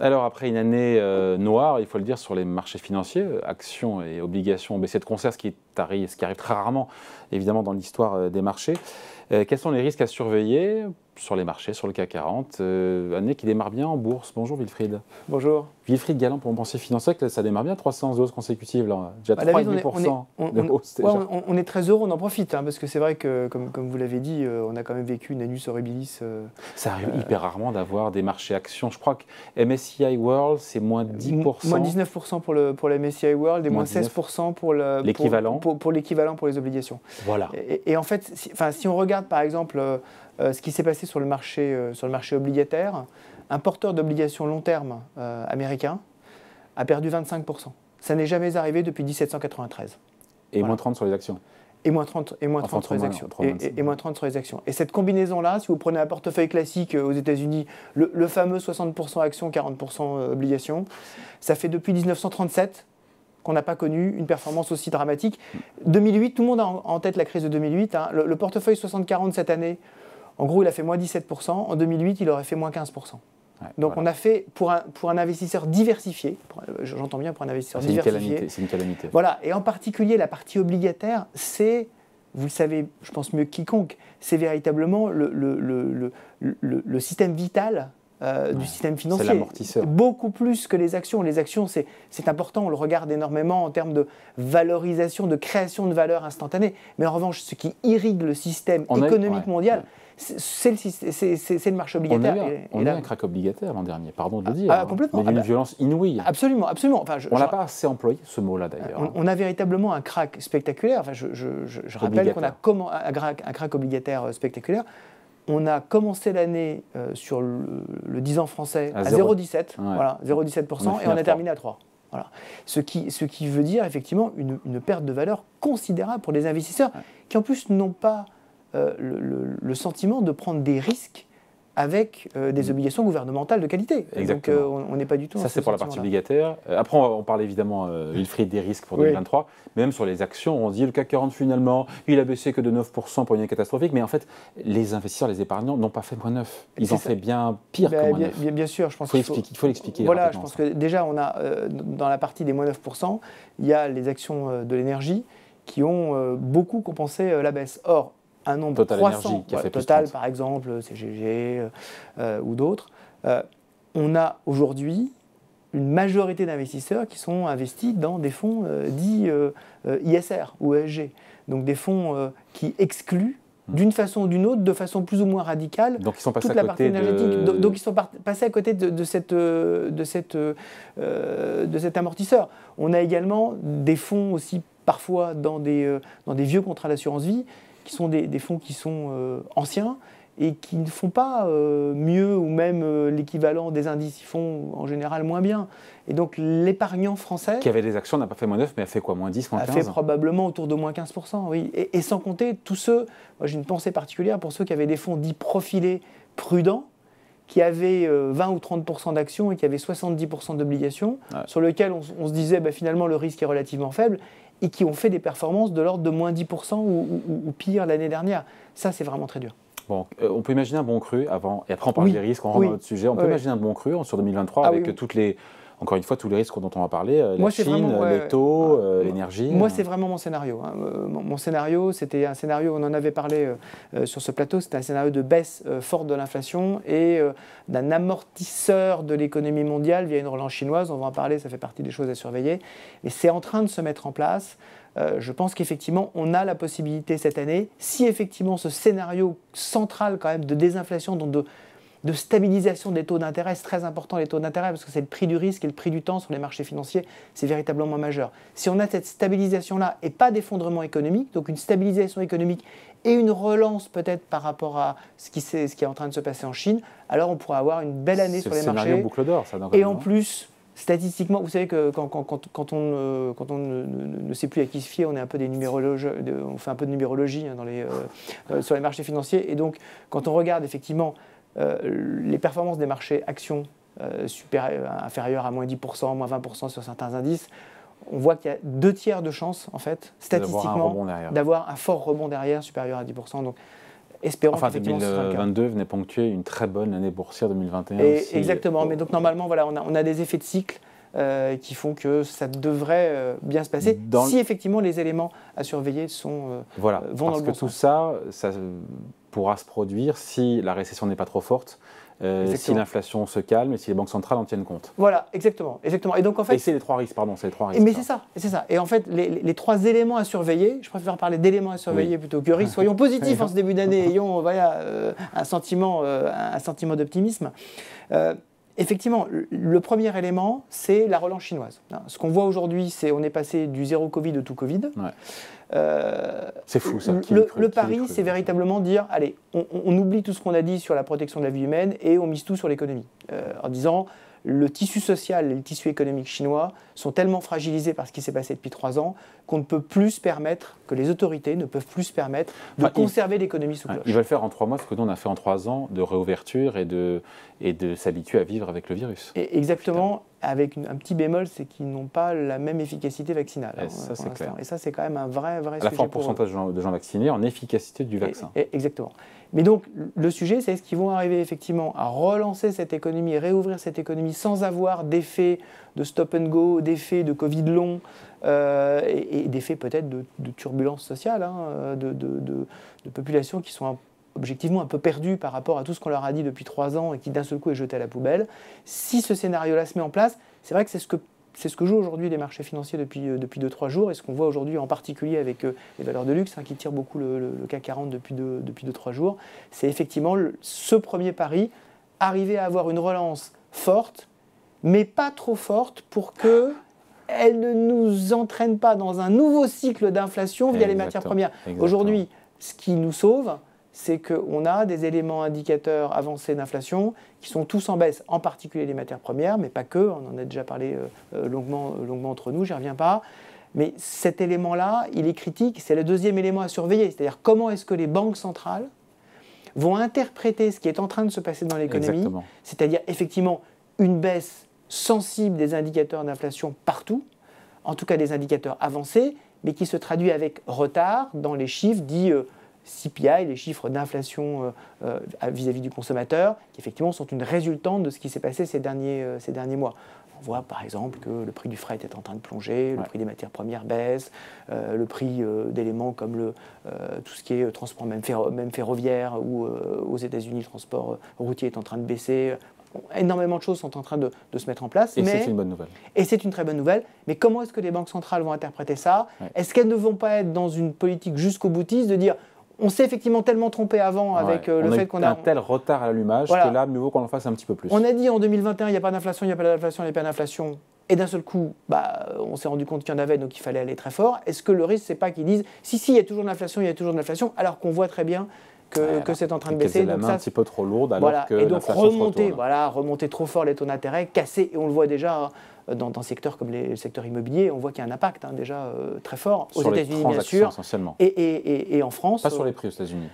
Alors, après une année noire, il faut le dire, sur les marchés financiers, actions et obligations ont baissé de concert, ce qui arrive très rarement, évidemment, dans l'histoire des marchés. Quels sont les risques à surveiller sur les marchés, sur le CAC 40 année qui démarre bien en bourse. Bonjour Wilfried. Bonjour. Wilfried Galland, pour mon pensier financier, ça démarre bien, 300 hausses consécutives, là. Déjà 3,5% de hausse. On est très heureux, on en profite, hein, parce que c'est vrai que, comme vous l'avez dit, on a quand même vécu une annus horribilis. Ça arrive hyper rarement d'avoir des marchés actions. Je crois que MSCI World, c'est moins 10%. Moins 19% pour le MSCI World et moins 16% pour l'équivalent pour les obligations. Voilà. Et en fait, si on regarde par exemple ce qui s'est passé sur le marché obligataire, un porteur d'obligations long terme américain a perdu 25%. Ça n'est jamais arrivé depuis 1793. Et voilà. Moins 30 sur les actions. Et moins 30 sur les actions. Et moins 30 sur les actions. Et cette combinaison-là, si vous prenez un portefeuille classique aux États-Unis, le fameux 60% actions, 40% obligations, ça fait depuis 1937 qu'on n'a pas connu une performance aussi dramatique. 2008, tout le monde a en tête la crise de 2008. Hein. Le portefeuille 60-40 cette année, en gros, il a fait moins 17%. En 2008, il aurait fait moins 15%. Ouais, donc voilà. On a fait, pour un investisseur diversifié, j'entends bien pour un investisseur diversifié. C'est une calamité. Voilà, et en particulier la partie obligataire, c'est, vous le savez, je pense mieux que quiconque, c'est véritablement le système vital du système financier. C'est l'amortisseur. Beaucoup plus que les actions. Les actions, c'est important, on le regarde énormément en termes de valorisation, de création de valeur instantanée. Mais en revanche, ce qui irrigue le système économique mondial, c'est le marché obligataire. On a eu un crack obligataire l'an dernier, pardon de le dire. Complètement. Mais d'une violence inouïe. Absolument, absolument. Enfin, on n'a pas assez employé ce mot-là d'ailleurs. On a véritablement un crack spectaculaire. Enfin, je rappelle qu'on a un crack obligataire spectaculaire. On a commencé l'année sur le 10 ans français à 0,17, voilà, 0,17%, et on a terminé à 3. Voilà. Ce qui veut dire effectivement une perte de valeur considérable pour les investisseurs qui en plus n'ont pas le sentiment de prendre des risques avec des obligations gouvernementales de qualité. Exactement. Donc on n'est pas du tout. Ça c'est pour la partie obligataire. Après on parle évidemment Wilfried des risques pour 2023. Mais même sur les actions, on se dit le CAC 40 finalement, il a baissé que de 9% pour une année catastrophique. Mais en fait, les investisseurs, les épargnants n'ont pas fait moins 9. Ils ont fait bien pire que moins 9. Bien sûr, je pense qu'il faut l'expliquer. Voilà, je pense que déjà on a dans la partie des moins 9%, il y a les actions de l'énergie qui ont beaucoup compensé la baisse. Or, un nombre Total croissant, Énergie, qui a fait Total par exemple, CGG ou d'autres, on a aujourd'hui une majorité d'investisseurs qui sont investis dans des fonds dits ISR ou ESG, donc des fonds qui excluent d'une façon ou d'une autre, de façon plus ou moins radicale, donc ils sont passés toute la partie énergétique. Donc ils sont passés à côté de cet amortisseur. On a également des fonds aussi parfois dans des vieux contrats d'assurance vie, qui sont des fonds qui sont anciens et qui ne font pas mieux ou même l'équivalent des indices. Ils font en général moins bien. Et donc l'épargnant français... Qui avait des actions n'a pas fait moins 9, mais a fait quoi, moins 10, moins 15 ? A fait probablement autour de moins 15%, oui. Et sans compter tous ceux... Moi j'ai une pensée particulière pour ceux qui avaient des fonds dits profilés prudents, qui avaient 20 ou 30% d'actions et qui avaient 70% d'obligations, sur lesquels on se disait finalement le risque est relativement faible, et qui ont fait des performances de l'ordre de moins 10% ou pire l'année dernière. Ça, c'est vraiment très dur. Bon, on peut imaginer un bon cru avant, et après on parle des risques, on rentre dans notre sujet. On peut imaginer un bon cru sur 2023 avec toutes les... Encore une fois, tous les risques dont on va parler, la Chine, les taux, l'énergie. Moi, c'est vraiment mon scénario. Hein. Mon scénario, c'était un scénario, on en avait parlé sur ce plateau, c'était un scénario de baisse forte de l'inflation et d'un amortisseur de l'économie mondiale via une relance chinoise. On va en parler, ça fait partie des choses à surveiller. Et c'est en train de se mettre en place. Je pense qu'effectivement, on a la possibilité cette année, si effectivement ce scénario central quand même de désinflation, donc de stabilisation des taux d'intérêt, c'est très important les taux d'intérêt parce que c'est le prix du risque et le prix du temps sur les marchés financiers, c'est véritablement majeur. Si on a cette stabilisation-là et pas d'effondrement économique, donc une stabilisation économique et une relance peut-être par rapport à ce qui est en train de se passer en Chine, alors on pourra avoir une belle année sur les marchés. C'est le scénario boucle d'or, ça. Et en plus, statistiquement, vous savez que quand on ne sait plus à qui se fier, on est un peu des numérologues, on fait un peu de numérologie sur les marchés financiers. Et donc, quand on regarde effectivement les performances des marchés actions inférieures à moins 10%, moins 20% sur certains indices, on voit qu'il y a 2/3 de chances, en fait, statistiquement, d'avoir un fort rebond derrière supérieur à 10%. Donc, espérons enfin, qu'effectivement ce sera le cas. 2022 venait ponctuer une très bonne année boursière 2021 Et aussi. exactement, mais donc normalement, voilà, on a des effets de cycle qui font que ça devrait bien se passer si effectivement les éléments à surveiller vont dans le bon sens. Parce que tout ça pourra se produire si la récession n'est pas trop forte, si l'inflation se calme et si les banques centrales en tiennent compte. Voilà, exactement. Et donc en fait, c'est les trois risques, pardon, c'est les trois risques. Mais c'est ça. Et en fait, les trois éléments à surveiller, je préfère parler d'éléments à surveiller plutôt que risques. Soyons positifs en ce début d'année, ayons un sentiment d'optimisme. Effectivement, le premier élément, c'est la relance chinoise. Ce qu'on voit aujourd'hui, c'est on est passé du zéro Covid au tout Covid. Ouais. C'est fou ça. Le pari, c'est véritablement dire, allez, on oublie tout ce qu'on a dit sur la protection de la vie humaine et on mise tout sur l'économie. En disant, le tissu social et le tissu économique chinois sont tellement fragilisés par ce qui s'est passé depuis 3 ans qu'on ne peut plus se permettre, que les autorités ne peuvent plus se permettre de conserver l'économie sous cloche. Ils veulent faire en 3 mois ce que nous on a fait en 3 ans de réouverture et de s'habituer à vivre avec le virus. Et exactement, avec un petit bémol, c'est qu'ils n'ont pas la même efficacité vaccinale. Et ça, c'est clair. Et ça, c'est quand même un vrai sujet. À la fois en pourcentage de gens vaccinés, en efficacité du vaccin. Exactement. Mais donc, le sujet, c'est est-ce qu'ils vont arriver effectivement à relancer cette économie, réouvrir cette économie sans avoir d'effet de stop and go, d'effet de Covid long et d'effet peut-être de turbulences sociales, de populations qui sont objectivement un peu perdues par rapport à tout ce qu'on leur a dit depuis 3 ans et qui d'un seul coup est jeté à la poubelle. Si ce scénario-là se met en place, c'est vrai que c'est ce que jouent aujourd'hui les marchés financiers depuis 2-3 jours et ce qu'on voit aujourd'hui en particulier avec les valeurs de luxe qui tirent beaucoup le CAC 40 depuis 2-3 jours. C'est effectivement ce premier pari, arriver à avoir une relance forte, mais pas trop forte pour qu'elle ne nous entraîne pas dans un nouveau cycle d'inflation via les matières premières. Aujourd'hui, ce qui nous sauve, c'est qu'on a des éléments indicateurs avancés d'inflation qui sont tous en baisse, en particulier les matières premières, mais pas que, on en a déjà parlé longuement entre nous, j'y reviens pas. Mais cet élément-là, il est critique, c'est le deuxième élément à surveiller, c'est-à-dire comment est-ce que les banques centrales vont interpréter ce qui est en train de se passer dans l'économie, c'est-à-dire effectivement une baisse sensible des indicateurs d'inflation partout, en tout cas des indicateurs avancés, mais qui se traduit avec retard dans les chiffres dits CPI, les chiffres d'inflation vis-à-vis du consommateur, qui effectivement sont une résultante de ce qui s'est passé ces derniers mois. On voit par exemple que le prix du fret est en train de plonger, le prix des matières premières baisse, le prix d'éléments comme tout ce qui est transport même ferroviaire ou aux États-Unis le transport routier est en train de baisser. Énormément de choses sont en train de se mettre en place. Et c'est une bonne nouvelle. Et c'est une très bonne nouvelle. Mais comment est-ce que les banques centrales vont interpréter ça ? Est-ce qu'elles ne vont pas être dans une politique jusqu'au boutiste de dire on s'est effectivement tellement trompé avant avec le fait qu'on a un tel retard à l'allumage que là, mieux vaut qu'on en fasse un petit peu plus. On a dit en 2021, il n'y a pas d'inflation, il n'y a pas d'inflation, il n'y a pas d'inflation. Et d'un seul coup, on s'est rendu compte qu'il y en avait, donc il fallait aller très fort. Est-ce que le risque, c'est pas qu'ils disent si, il y a toujours de l'inflation, il y a toujours de l'inflation, alors qu'on voit très bien que c'est en train de baisser. Donc ça, un petit peu trop lourde alors que et donc l'inflation remonter trop fort les taux d'intérêt, casser, et on le voit déjà dans des secteurs comme le secteur immobilier, on voit qu'il y a un impact déjà très fort aux États-Unis bien sûr, et en France. Pas sur les prix aux États-Unis.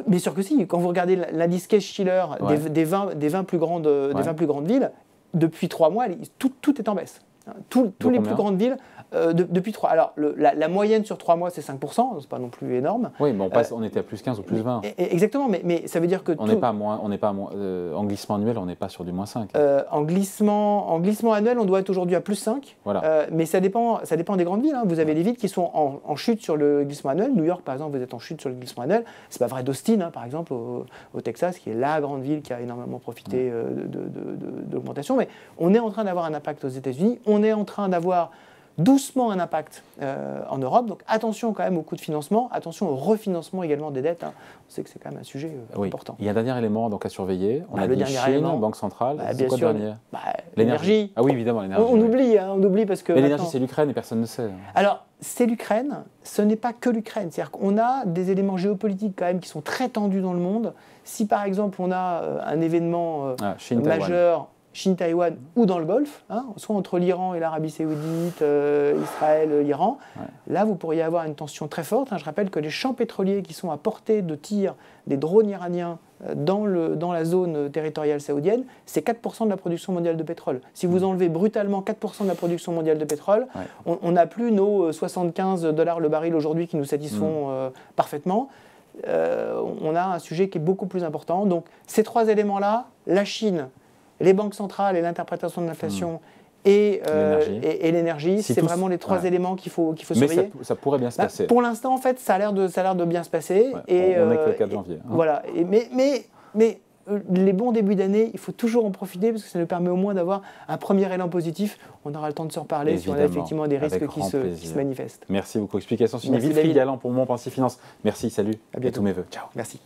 Bien sûr que si, quand vous regardez l'indice Case-Shiller des 20 plus grandes villes, depuis 3 mois, tout est en baisse. Tous les plus grandes villes, depuis 3. Alors, la moyenne sur 3 mois, c'est 5%, c'est pas non plus énorme. Oui, mais on était à plus 15 ou plus 20. Exactement, mais ça veut dire que... On n'est pas en glissement annuel, on n'est pas sur du moins 5. En glissement annuel, on doit être aujourd'hui à plus 5. Voilà. Mais ça dépend des grandes villes. Vous avez des villes qui sont en chute sur le glissement annuel. New York, par exemple, vous êtes en chute sur le glissement annuel. C'est pas vrai d'Austin, par exemple, au Texas, qui est la grande ville qui a énormément profité de l'augmentation. Mais on est en train d'avoir un impact aux États-Unis. On est en train d'avoir doucement un impact en Europe. Donc attention quand même au coût de financement, attention au refinancement également des dettes. On sait que c'est quand même un sujet important. Il y a un dernier élément donc, à surveiller. On a dit Chine, Banque centrale. C'est quoi le dernier ? L'énergie. Ah oui, évidemment, l'énergie. On oublie parce que... Mais l'énergie, c'est l'Ukraine et personne ne sait. Alors, c'est l'Ukraine. Ce n'est pas que l'Ukraine. C'est-à-dire qu'on a des éléments géopolitiques quand même qui sont très tendus dans le monde. Si par exemple on a un événement majeur... Chine-Taïwan ou dans le Golfe, soit entre l'Iran et l'Arabie Saoudite, Israël, l'Iran. Là, vous pourriez avoir une tension très forte. Je rappelle que les champs pétroliers qui sont à portée de tir des drones iraniens dans la zone territoriale saoudienne, c'est 4% de la production mondiale de pétrole. Si vous enlevez brutalement 4% de la production mondiale de pétrole, on n'a plus nos $75 le baril aujourd'hui qui nous satisfont parfaitement. on a un sujet qui est beaucoup plus important. Donc ces trois éléments-là, la Chine, les banques centrales et l'interprétation de l'inflation et l'énergie, c'est vraiment les trois éléments qu'il faut surveiller. Mais ça pourrait bien se passer. Pour l'instant, en fait, ça a l'air de bien se passer. Ouais, on n'est que le 4 janvier. Voilà. Mais les bons débuts d'année, il faut toujours en profiter parce que ça nous permet au moins d'avoir un premier élan positif. On aura le temps de se reparler si on a effectivement des risques qui se manifestent. Merci beaucoup. Explication signée Wilfried Galland pour Montpensier Finance. Merci, salut. À bientôt. Et tous mes voeux. Ciao. Merci.